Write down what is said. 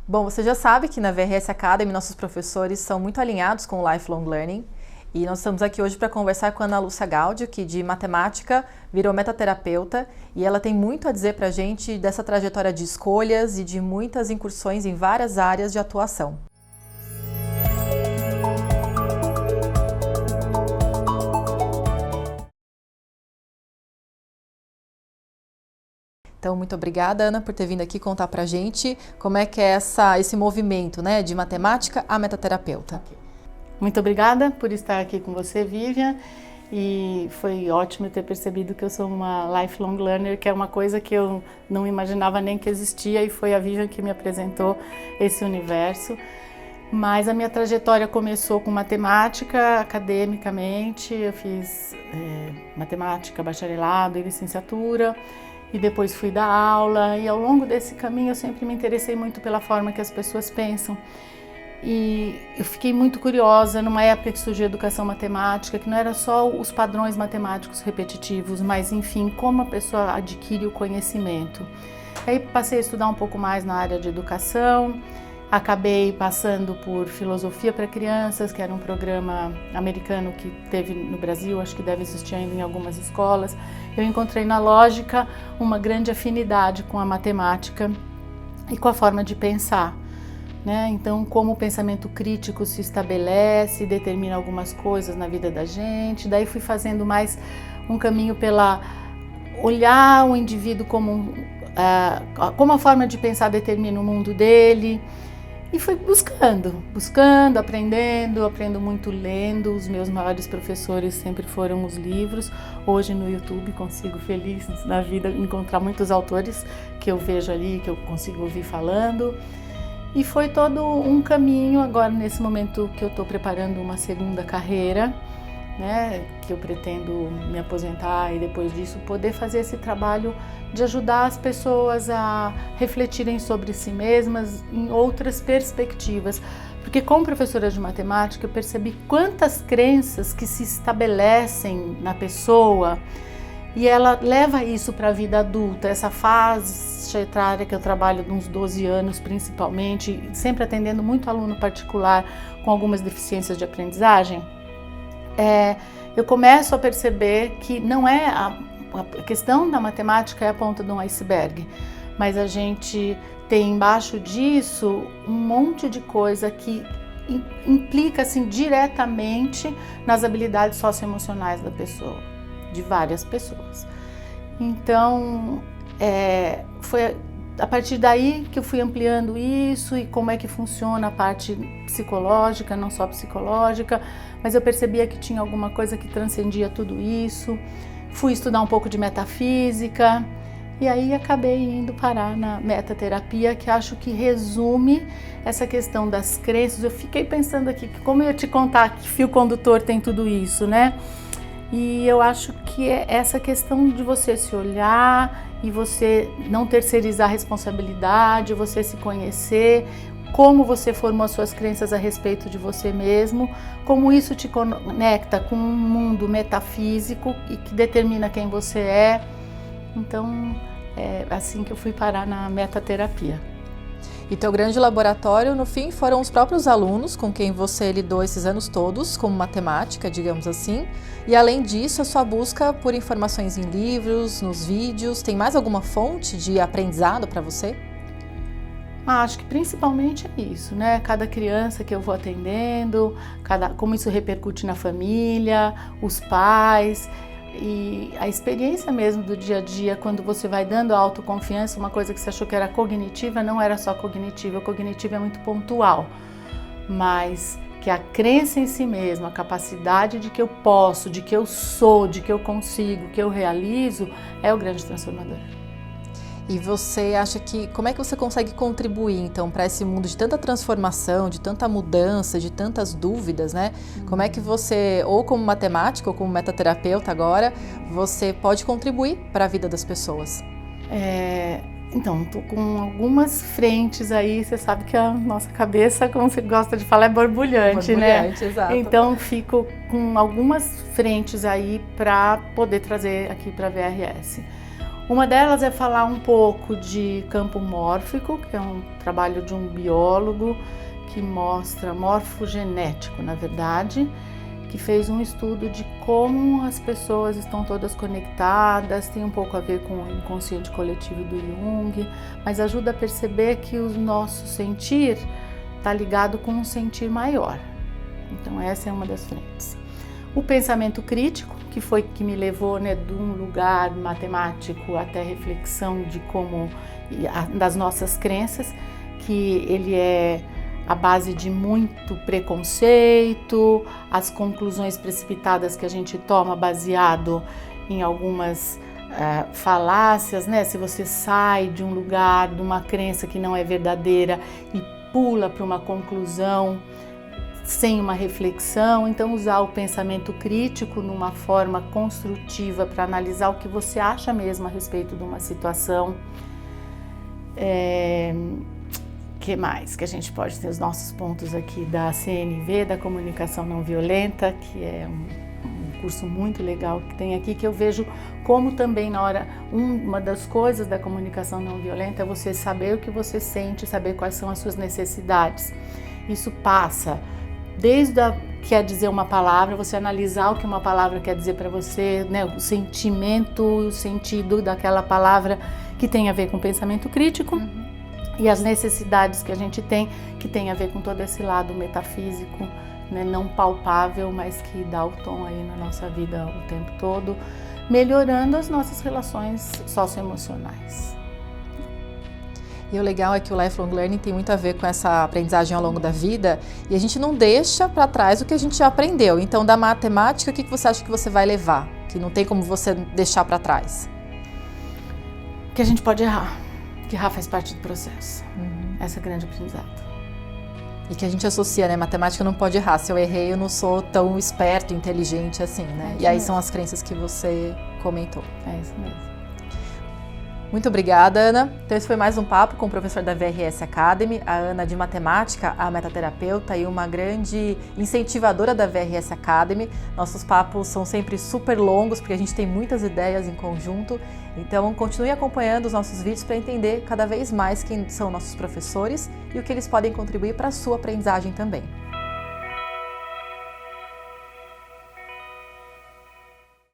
Bom, você já sabe que na VRS Academy nossos professores são muito alinhados com o Lifelong Learning e nós estamos aqui hoje para conversar com a Ana Lúcia Gaudio, que de matemática virou metaterapeuta e ela tem muito a dizer para a gente dessa trajetória de escolhas e de muitas incursões em várias áreas de atuação. Então, muito obrigada, Ana, por ter vindo aqui contar pra gente como é que é esse movimento, né, de matemática a metaterapeuta. Muito obrigada por estar aqui com você, Vivian, e foi ótimo ter percebido que eu sou uma lifelong learner, que é uma coisa que eu não imaginava nem que existia, e foi a Vivian que me apresentou esse universo. Mas a minha trajetória começou com matemática, academicamente, eu fiz matemática, bacharelado e licenciatura, e depois fui dar aula, e ao longo desse caminho eu sempre me interessei muito pela forma que as pessoas pensam. E eu fiquei muito curiosa numa época que surgiu a educação matemática, que não era só os padrões matemáticos repetitivos, mas enfim, como a pessoa adquire o conhecimento. Aí passei a estudar um pouco mais na área de educação, acabei passando por filosofia para crianças, que era um programa americano que teve no Brasil, acho que deve existir ainda em algumas escolas. Eu encontrei na lógica uma grande afinidade com a matemática e com a forma de pensar, né? Então, como o pensamento crítico se estabelece, determina algumas coisas na vida da gente. Daí fui fazendo mais um caminho pela olhar o indivíduo como a forma de pensar determina o mundo dele. E fui buscando, aprendo muito lendo. Os meus maiores professores sempre foram os livros. Hoje no YouTube consigo, feliz na vida, encontrar muitos autores que eu vejo ali, que eu consigo ouvir falando. E foi todo um caminho agora nesse momento que eu estou preparando uma segunda carreira, né, que eu pretendo me aposentar e depois disso poder fazer esse trabalho de ajudar as pessoas a refletirem sobre si mesmas em outras perspectivas. Porque como professora de matemática eu percebi quantas crenças que se estabelecem na pessoa e ela leva isso para a vida adulta, essa fase etária que eu trabalho de uns 12 anos principalmente, sempre atendendo muito aluno particular com algumas deficiências de aprendizagem. Eu começo a perceber que não é a questão da matemática é a ponta de um iceberg, mas a gente tem embaixo disso um monte de coisa que implica assim diretamente nas habilidades socioemocionais da pessoa, de várias pessoas. Então, foi a partir daí que eu fui ampliando isso e como é que funciona a parte psicológica, não só psicológica, mas eu percebia que tinha alguma coisa que transcendia tudo isso. Fui estudar um pouco de metafísica e aí acabei indo parar na metaterapia, que acho que resume essa questão das crenças. Eu fiquei pensando aqui, como eu ia te contar que fio condutor tem tudo isso, né? E eu acho que é essa questão de você se olhar e você não terceirizar a responsabilidade, você se conhecer, como você formou as suas crenças a respeito de você mesmo, como isso te conecta com um mundo metafísico e que determina quem você é. Então, é assim que eu fui parar na metaterapia. E teu grande laboratório, no fim, foram os próprios alunos com quem você lidou esses anos todos, como matemática, digamos assim. E além disso, a sua busca por informações em livros, nos vídeos, tem mais alguma fonte de aprendizado para você? Acho que principalmente é isso, né? Cada criança que eu vou atendendo, como isso repercute na família, os pais. E a experiência mesmo do dia a dia, quando você vai dando autoconfiança, uma coisa que você achou que era cognitiva, não era só cognitiva. A cognitiva é muito pontual, mas que a crença em si mesmo, a capacidade de que eu posso, de que eu sou, de que eu consigo, que eu realizo, é o grande transformador. E você acha que, como é que você consegue contribuir então para esse mundo de tanta transformação, de tanta mudança, de tantas dúvidas, né? Como é que você, ou como matemática, ou como metaterapeuta agora, você pode contribuir para a vida das pessoas? Então, estou com algumas frentes aí, você sabe que a nossa cabeça, como você gosta de falar, é borbulhante, né? Exato. Então, fico com algumas frentes aí para poder trazer aqui para a VRS. Uma delas é falar um pouco de campo mórfico, que é um trabalho de um biólogo que mostra, morfogenético na verdade, que fez um estudo de como as pessoas estão todas conectadas, tem um pouco a ver com o inconsciente coletivo do Jung, mas ajuda a perceber que o nosso sentir está ligado com um sentir maior. Então essa é uma das frentes. O pensamento crítico, que foi que me levou, né, de um lugar matemático até reflexão de como, das nossas crenças, que ele é a base de muito preconceito, as conclusões precipitadas que a gente toma baseado em algumas falácias, né? Se você sai de um lugar, de uma crença que não é verdadeira e pula para uma conclusão sem uma reflexão, então usar o pensamento crítico numa forma construtiva para analisar o que você acha mesmo a respeito de uma situação. Que mais? Que a gente pode ter os nossos pontos aqui da CNV, da comunicação não violenta, que é um curso muito legal que tem aqui, que eu vejo como também na hora, uma das coisas da comunicação não violenta é você saber o que você sente, saber quais são as suas necessidades. Isso passa desde quer dizer uma palavra, você analisar o que uma palavra quer dizer para você, né, o sentimento, o sentido daquela palavra que tem a ver com pensamento crítico. E as necessidades que a gente tem, que tem a ver com todo esse lado metafísico, né, não palpável, mas que dá o tom aí na nossa vida o tempo todo, melhorando as nossas relações socioemocionais. E o legal é que o Lifelong Learning tem muito a ver com essa aprendizagem ao longo da vida e a gente não deixa para trás o que a gente já aprendeu. Então, da matemática, o que você acha que você vai levar? Que não tem como você deixar para trás? Que a gente pode errar. Que errar faz parte do processo. Essa é a grande aprendizado. E que a gente associa, né? Matemática não pode errar. Se eu errei, eu não sou tão esperto, inteligente assim, né? E aí são as crenças que você comentou. É isso mesmo. Muito obrigada, Ana. Então esse foi mais um papo com o professor da VRS Academy, a Ana de matemática, a metaterapeuta e uma grande incentivadora da VRS Academy. Nossos papos são sempre super longos porque a gente tem muitas ideias em conjunto. Então continue acompanhando os nossos vídeos para entender cada vez mais quem são nossos professores e o que eles podem contribuir para a sua aprendizagem também.